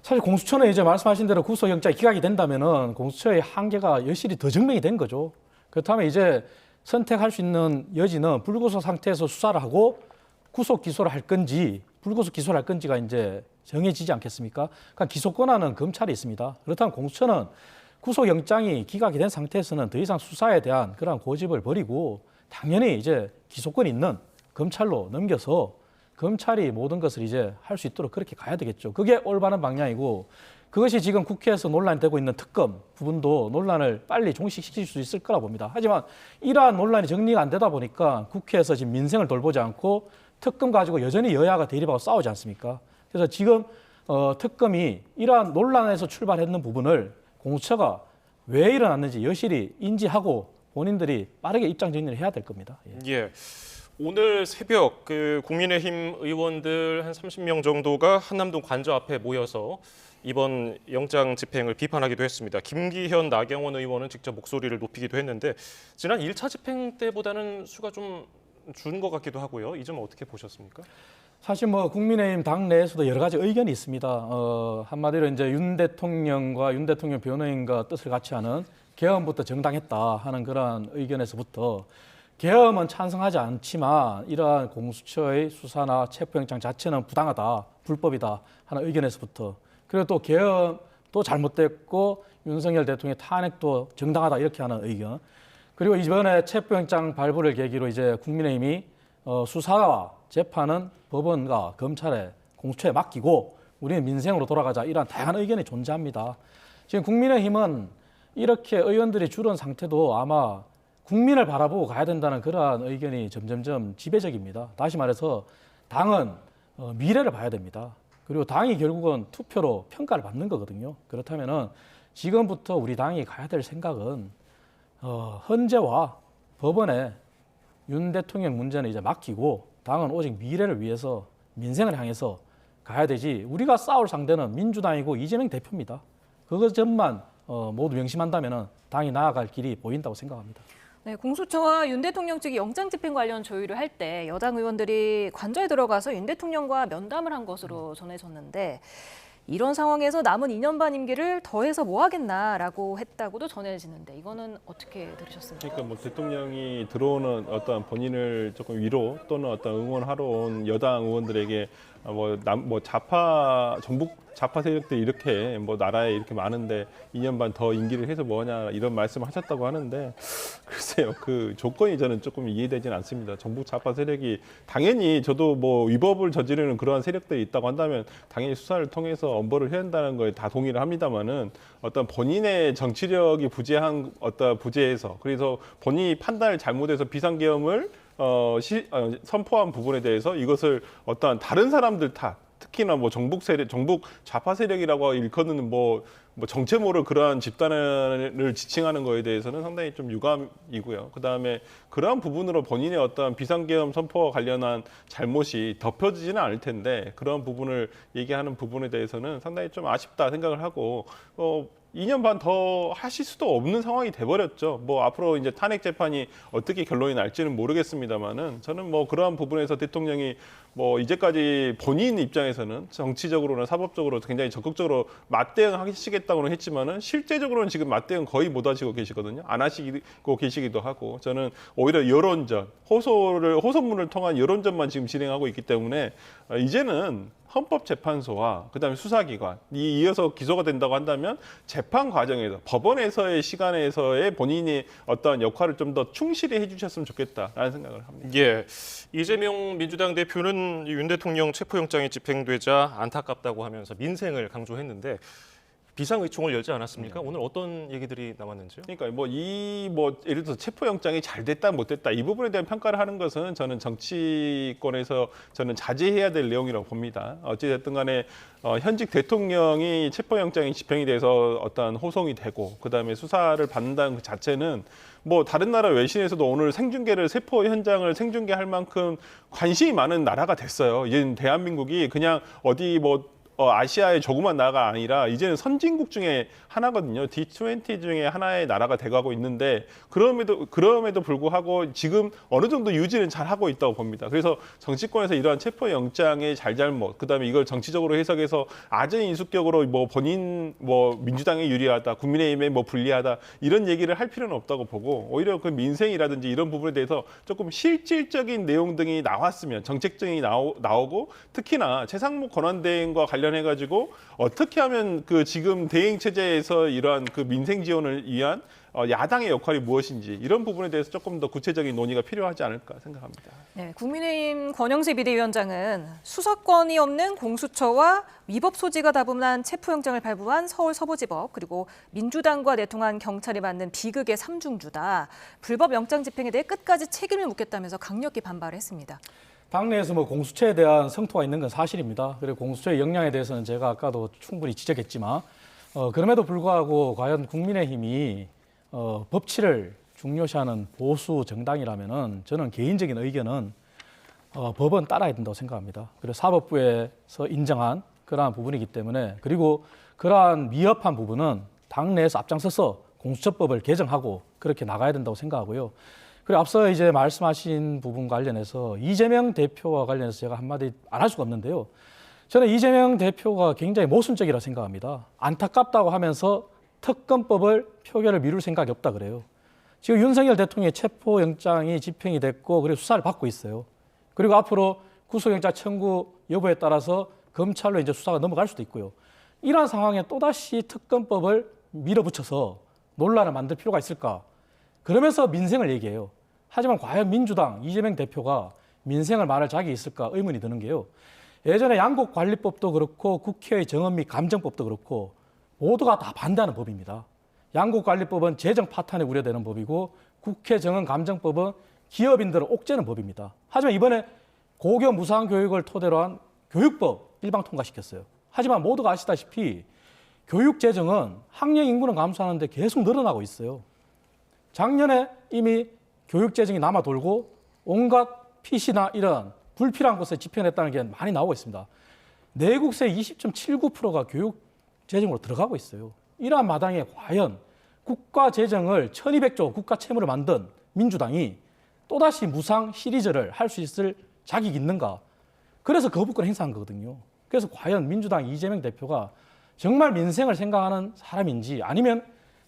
사실 공수처는 이제 말씀하신 대로 구속영장이 기각이 된다면은 공수처의 한계가 여실히 더 증명이 된 거죠. 그렇다면 이제 선택할 수 있는 여지는 불구속 상태에서 수사를 하고 구속 기소를 할 건지 불구속 기소를 할 건지가 이제 정해지지 않겠습니까? 그러니까 기소 권한은 검찰이 있습니다. 그렇다면 공수처는 구속영장이 기각이 된 상태에서는 더 이상 수사에 대한 그런 고집을 버리고 당연히 이제 기소권 있는 검찰로 넘겨서 검찰이 모든 것을 이제 할 수 있도록 그렇게 가야 되겠죠. 그게 올바른 방향이고 그것이 지금 국회에서 논란이 되고 있는 특검 부분도 논란을 빨리 종식시킬 수 있을 거라 봅니다. 하지만 이러한 논란이 정리가 안 되다 보니까 국회에서 지금 민생을 돌보지 않고 특검 가지고 여전히 여야가 대립하고 싸우지 않습니까? 그래서 지금 특검이 이러한 논란에서 출발했는 부분을 공수처가 왜 일어났는지 여실히 인지하고 본인들이 빠르게 입장 정리를 해야 될 겁니다. 예. 오늘 새벽 그 국민의힘 의원들 한 30명 정도가 한남동 관저 앞에 모여서 이번 영장 집행을 비판하기도 했습니다. 김기현, 나경원 의원은 직접 목소리를 높이기도 했는데 지난 1차 집행 때보다는 수가 좀 준 것 같기도 하고요. 이 점 어떻게 보셨습니까? 사실 뭐 국민의힘 당 내에서도 여러 가지 의견이 있습니다. 한마디로 이제 윤 대통령과 윤 대통령 변호인과 뜻을 같이 하는 개헌부터 정당했다 하는 그런 의견에서부터 계엄은 찬성하지 않지만 이러한 공수처의 수사나 체포영장 자체는 부당하다, 불법이다 하는 의견에서부터, 그리고 또 계엄도 잘못됐고 윤석열 대통령의 탄핵도 정당하다 이렇게 하는 의견, 그리고 이번에 체포영장 발부를 계기로 이제 국민의힘이 수사와 재판은 법원과 검찰에 공수처에 맡기고 우리는 민생으로 돌아가자, 이러한 다양한 의견이 존재합니다. 지금 국민의힘은 이렇게 의원들이 줄은 상태도 아마 국민을 바라보고 가야 된다는 그러한 의견이 점점점 지배적입니다. 다시 말해서 당은 미래를 봐야 됩니다. 그리고 당이 결국은 투표로 평가를 받는 거거든요. 그렇다면은 지금부터 우리 당이 가야 될 생각은 헌재와 법원에 윤 대통령 문제는 이제 맡기고 당은 오직 미래를 위해서 민생을 향해서 가야 되지, 우리가 싸울 상대는 민주당이고 이재명 대표입니다. 그것 점만 모두 명심한다면 당이 나아갈 길이 보인다고 생각합니다. 네, 공수처와 윤 대통령 측이 영장 집행 관련 조율을 할 때 여당 의원들이 관저에 들어가서 윤 대통령과 면담을 한 것으로 전해졌는데, 이런 상황에서 남은 2년 반 임기를 더해서 뭐 하겠나라고 했다고도 전해지는데, 이거는 어떻게 들으셨습니까? 그러니까 뭐 대통령이 들어오는 어떤 본인을 조금 위로 또는 어떤 응원하러 온 여당 의원들에게 정북 좌파 세력들이 이렇게 뭐 나라에 이렇게 많은데 2년 반 더 임기를 해서 뭐하냐 이런 말씀을 하셨다고 하는데, 글쎄요, 그 조건이 저는 조금 이해되지는 않습니다. 정북 좌파 세력이 당연히, 저도 뭐 위법을 저지르는 그러한 세력들이 있다고 한다면 당연히 수사를 통해서 엄벌을 해야 한다는 거에 다 동의를 합니다만은, 어떤 본인의 정치력이 부재한 어떤 부재에서, 그래서 본인이 판단을 잘못해서 비상계엄을 선포한 부분에 대해서 이것을 어떠한 다른 사람들 탓, 특히나 뭐 정북 좌파 세력이라고 일컫는 뭐 정체 모를 그러한 집단을 지칭하는 거에 대해서는 상당히 좀 유감이고요. 그다음에 그러한 부분으로 본인의 어떤 비상계엄 선포와 관련한 잘못이 덮여지지는 않을 텐데, 그런 부분을 얘기하는 부분에 대해서는 상당히 좀 아쉽다 생각을 하고, 2년 반 더 하실 수도 없는 상황이 돼버렸죠. 뭐 앞으로 이제 탄핵 재판이 어떻게 결론이 날지는 모르겠습니다만은, 저는 뭐 그러한 부분에서 대통령이 뭐 이제까지 본인 입장에서는 정치적으로나 사법적으로 굉장히 적극적으로 맞대응하시겠다고는 했지만은 실제적으로는 지금 맞대응 거의 못 하시고 계시거든요. 안 하시고 계시기도 하고, 저는 오히려 여론전, 호소문을 통한 여론전만 지금 진행하고 있기 때문에 이제는 헌법재판소와 그다음에 수사기관 이어서 기소가 된다고 한다면 재판 과정에서 법원에서의 시간에서의 본인이 어떤 역할을 좀 더 충실히 해주셨으면 좋겠다라는 생각을 합니다. 예, 이재명 민주당 대표는 윤 대통령 체포영장이 집행되자 안타깝다고 하면서 민생을 강조했는데, 비상의총을 열지 않았습니까? 오늘 어떤 얘기들이 나왔는지요? 그러니까 예를 들어서 체포영장이 잘 됐다 못 됐다 이 부분에 대한 평가를 하는 것은 저는 정치권에서 저는 자제해야 될 내용이라고 봅니다. 어찌 됐든 간에 현직 대통령이 체포영장이 집행이 돼서 어떤 호송이 되고 그다음에 수사를 받는다는 그 자체는 뭐 다른 나라 외신에서도 오늘 세포 현장을 생중계할 만큼 관심이 많은 나라가 됐어요. 이제 대한민국이 그냥 어디 아시아의 조그만 나라가 아니라 이제는 선진국 중에 하나거든요. D20 중에 하나의 나라가 돼가고 있는데, 그럼에도 불구하고 지금 어느 정도 유지는 잘 하고 있다고 봅니다. 그래서 정치권에서 이러한 체포영장의 잘잘못, 그다음에 이걸 정치적으로 해석해서 아주 인수격으로 민주당에 유리하다, 국민의힘에 불리하다 이런 얘기를 할 필요는 없다고 보고, 오히려 그 민생이라든지 이런 부분에 대해서 조금 실질적인 내용 등이 나왔으면, 정책적이 나오고 특히나 최상목 권한대행과 관련해가지고 어떻게 하면 그 지금 대행 체제에서 이러한 그 민생 지원을 위한 야당의 역할이 무엇인지, 이런 부분에 대해서 조금 더 구체적인 논의가 필요하지 않을까 생각합니다. 네, 국민의힘 권영세 비대위원장은 수사권이 없는 공수처와 위법 소지가 다분한 체포영장을 발부한 서울 서부지법, 그리고 민주당과 내통한 경찰이 만든 비극의 삼중주다, 불법 영장 집행에 대해 끝까지 책임을 묻겠다면서 강력히 반발을 했습니다. 당내에서 공수처에 대한 성토가 있는 건 사실입니다. 그리고 공수처의 역량에 대해서는 제가 아까도 충분히 지적했지만, 그럼에도 불구하고 과연 국민의힘이 법치를 중요시하는 보수 정당이라면은, 저는 개인적인 의견은 법은 따라야 된다고 생각합니다. 그리고 사법부에서 인정한 그러한 부분이기 때문에, 그리고 그러한 미흡한 부분은 당내에서 앞장서서 공수처법을 개정하고 그렇게 나가야 된다고 생각하고요. 그리고 앞서 이제 말씀하신 부분 관련해서 이재명 대표와 관련해서 제가 한마디 안 할 수가 없는데요. 저는 이재명 대표가 굉장히 모순적이라고 생각합니다. 안타깝다고 하면서 특검법을 표결을 미룰 생각이 없다 그래요. 지금 윤석열 대통령의 체포영장이 집행이 됐고 그리고 수사를 받고 있어요. 그리고 앞으로 구속영장 청구 여부에 따라서 검찰로 이제 수사가 넘어갈 수도 있고요. 이러한 상황에 또다시 특검법을 밀어붙여서 논란을 만들 필요가 있을까? 그러면서 민생을 얘기해요. 하지만 과연 민주당 이재명 대표가 민생을 말할 자격이 있을까 의문이 드는 게요. 예전에 양곡관리법도 그렇고 국회의 정원 및 감정법도 그렇고 모두가 다 반대하는 법입니다. 양곡관리법은 재정 파탄이 우려되는 법이고 국회 정원 감정법은 기업인들을 옥죄는 법입니다. 하지만 이번에 고교 무상교육을 토대로 한 교육법 일방 통과시켰어요. 하지만 모두가 아시다시피 교육 재정은 학령 인구는 감소하는데 계속 늘어나고 있어요. 작년에 이미 교육 재정이 남아 돌고 온갖 PC나 이런 불필요한 곳에 집행했다는 게 많이 나오고 있습니다. 내국세 20.79%가 교육 재정으로 들어가고 있어요. 이러한 마당에 과연 국가 재정을 1200조 국가 채무를 만든 민주당이 또다시 무상 시리즈를 할 수 있을 자격이 있는가? 그래서 거부권 행사한 거거든요. 그래서 과연 민주당 이재명 대표가 정말 민생을 생각하는 사람인지 아니면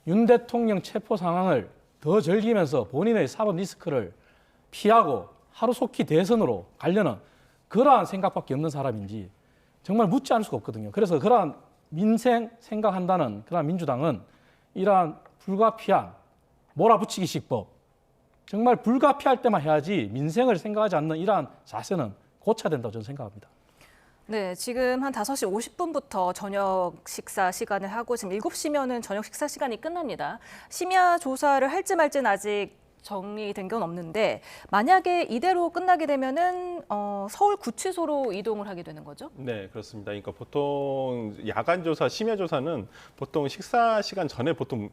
윤 대통령 체포 상황을 더 즐기면서 본인의 사법 리스크를 피하고 하루속히 대선으로 가려는 그러한 생각밖에 없는 사람인지 정말 묻지 않을 수가 없거든요. 그래서 그러한 민생 생각한다는 그러한 민주당은 이러한 불가피한 몰아붙이기식법 정말 불가피할 때만 해야지 민생을 생각하지 않는 이러한 자세는 고쳐야 된다고 저는 생각합니다. 네, 지금 한 5시 50분부터 저녁 식사 시간을 하고 지금 7시면은 저녁 식사 시간이 끝납니다. 심야 조사를 할지 말지는 아직 정리된 건 없는데 만약에 이대로 끝나게 되면은 서울 구치소로 이동을 하게 되는 거죠? 네, 그렇습니다. 그러니까 보통 야간 조사, 심야 조사는 보통 식사 시간 전에 보통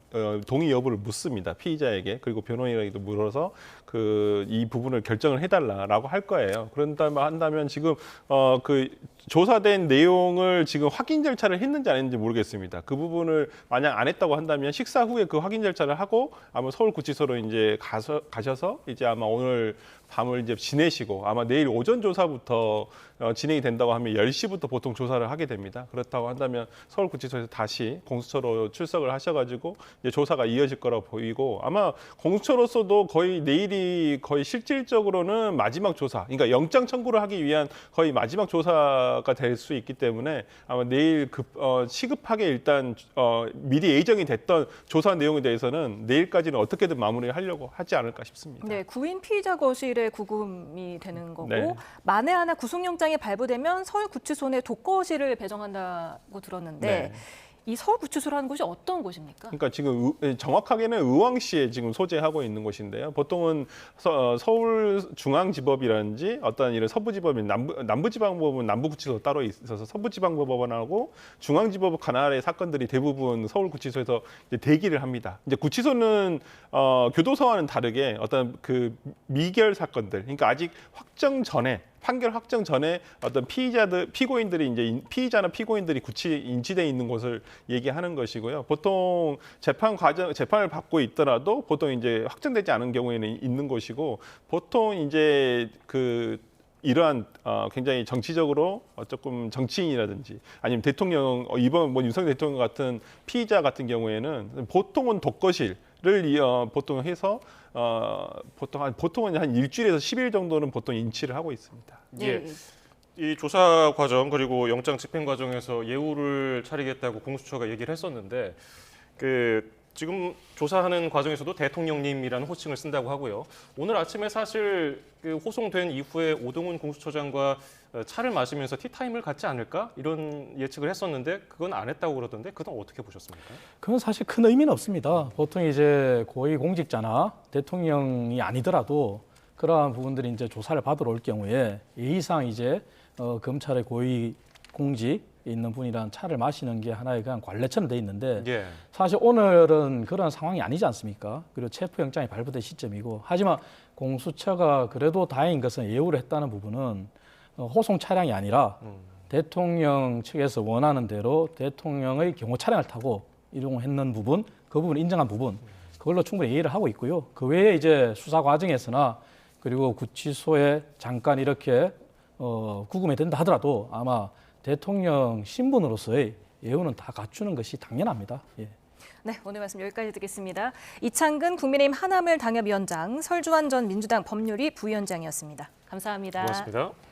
동의 여부를 묻습니다. 피의자에게 그리고 변호인에게도 물어서 이 부분을 결정을 해달라라고 할 거예요. 그런다면 한다면 지금 그 조사된 내용을 지금 확인 절차를 했는지 안 했는지 모르겠습니다. 그 부분을 만약 안 했다고 한다면 식사 후에 그 확인 절차를 하고 아마 서울 구치소로 이제 가셔서 이제 아마 오늘 밤을 이제 지내시고 아마 내일 오전 조사부터 진행이 된다고 하면 10시부터 보통 조사를 하게 됩니다. 그렇다고 한다면 서울구치소에서 다시 공수처로 출석을 하셔가지고 이제 조사가 이어질 거라고 보이고 아마 공수처로서도 거의 내일이 거의 실질적으로는 마지막 조사, 그러니까 영장 청구를 하기 위한 거의 마지막 조사가 될 수 있기 때문에 아마 내일 시급하게 일단 미리 예정이 됐던 조사 내용에 대해서는 내일까지는 어떻게든 마무리하려고 하지 않을까 싶습니다. 네, 구인 피의자 거실에 구금이 되는 거고 네. 만에 하나 구속영장이 발부되면 서울구치소 내 독거실을 배정한다고 들었는데 네. 이 서울구치소라는 곳이 어떤 곳입니까? 그러니까 지금 정확하게는 의왕시에 지금 소재하고 있는 곳인데요. 보통은 서울중앙지법이라든지 어떤 이런 서부지법인 남부지방법은 남부구치소 따로 있어서 서부지방법원하고 중앙지법 관할의 사건들이 대부분 서울구치소에서 이제 대기를 합니다. 이제 구치소는 교도소와는 다르게 어떤 그 미결 사건들, 그러니까 아직 확정 전에 판결 확정 전에 어떤 피고인들이 이제 피의자나 피고인들이 인치돼 있는 곳을 얘기하는 것이고요. 보통 재판을 받고 있더라도 보통 이제 확정되지 않은 경우에는 있는 곳이고 보통 이제 이러한 굉장히 정치적으로 조금 정치인이라든지 아니면 대통령 이번 윤석열 대통령 같은 피의자 같은 경우에는 보통은 독거실을 보통 해서 보통은 한 일주일에서 10일 정도는 보통 인치를 하고 있습니다. 예. 이 조사 과정 그리고 영장 집행 과정에서 예우를 차리겠다고 공수처가 얘기를 했었는데 지금 조사하는 과정에서도 대통령님이라는 호칭을 쓴다고 하고요. 오늘 아침에 사실 호송된 이후에 오동훈 공수처장과 차를 마시면서 티타임을 갖지 않을까 이런 예측을 했었는데 그건 안 했다고 그러던데 그건 어떻게 보셨습니까? 그건 사실 큰 의미는 없습니다. 보통 이제 고위공직자나 대통령이 아니더라도 그러한 부분들이 이제 조사를 받으러 올 경우에 예의상 이제 검찰의 고위공직 있는 분이랑 차를 마시는 게 하나의 그냥 관례처럼 돼 있는데 예. 사실 오늘은 그런 상황이 아니지 않습니까? 그리고 체포영장이 발부된 시점이고 하지만 공수처가 그래도 다행인 것은 예우를 했다는 부분은 호송 차량이 아니라 대통령 측에서 원하는 대로 대통령의 경호 차량을 타고 이동했는 부분, 그 부분 인정한 부분 그걸로 충분히 이해를 하고 있고요. 그 외에 이제 수사 과정에서나 그리고 구치소에 잠깐 이렇게 구금이 된다 하더라도 아마 대통령 신분으로서의 예우는 다 갖추는 것이 당연합니다. 예. 네, 오늘 말씀 여기까지 듣겠습니다. 이창근 국민의힘 하남을 당협위원장, 설주환 전 민주당 법률위 부위원장이었습니다. 감사합니다. 고맙습니다.